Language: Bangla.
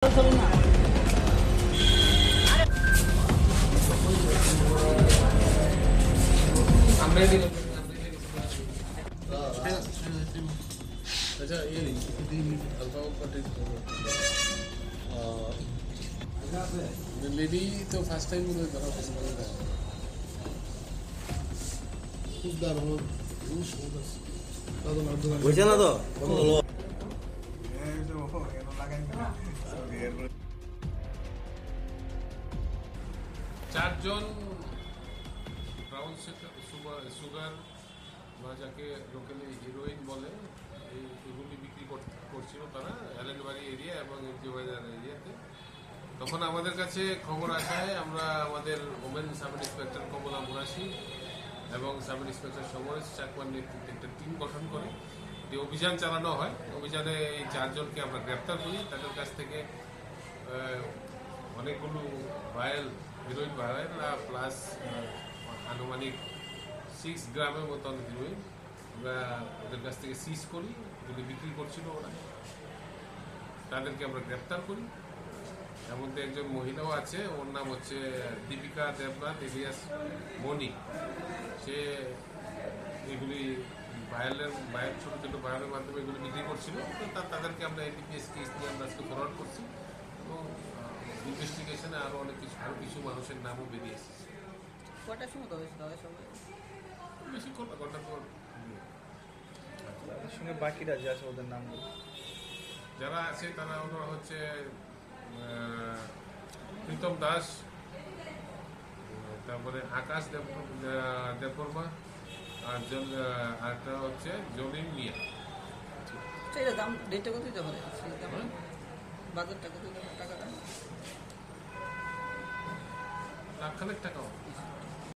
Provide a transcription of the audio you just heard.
अच्छा ये लेडी तो फर्स्ट टाइम मुझे धरा पसंद है खूब दार हो বুঝছে না তো চারজন ব্রাউন সুগার বা যাকে লোকালি হিরোইন বলে এগুলি বিক্রি করছিল তারা অ্যালেনবাড়ি এরিয়া এবং বাজার এরিয়াতে। তখন আমাদের কাছে খবর আসায় আমরা আমাদের ওমেন সাব ইন্সপেক্টর কমলা মুরাশি এবং সাব ইন্সপেক্টর সমরেশ চাকমার নেতৃত্বে একটা টিম গঠন করে যে অভিযান চালানো হয়। অভিযানে এই চারজনকে আমরা গ্রেপ্তার করি। তাদের কাছ থেকে অনেকগুলো ভায়াল হিরোইন ভায়াল প্লাস আনুমানিক 6 গ্রামের মতন হিরোইন আমরা ওদের কাছ থেকে সিজ করি। যদি বিক্রি করছিল ওরা, তাদেরকে আমরা গ্রেপ্তার করি। তার মধ্যে একজন মহিলাও আছে, ওর নাম হচ্ছে দীপিকা দেবনাথ এলিয়াস মনি। সে এগুলি বায়াল ছোটো ছোটো বায়ালের মাধ্যমে এগুলি বিক্রি করছিল। তো তাদেরকে আমরা এনডিপিএস কেস নিয়ে আমরা আজকে ফরওয়ার্ড করছি এবং ইনভেস্টিগেশনে আরও কিছু মানুষের নামও বেরিয়ে এসেছে। কটার সময় সবাই বেশিক্ষণ না, ঘন্টার পর। সঙ্গে বাকিরা যে আছে ওদের নাম যারা আছে তারা ওরা হচ্ছে প্রীতম দাস, তারপরে আকাশ দেববর্মা, আর একটা হচ্ছে জলিম মিয়া। এটা দাম রেটটা কত দিতে পারে? বাজারটা কত টাকাটা? লাখ খানেক টাকা।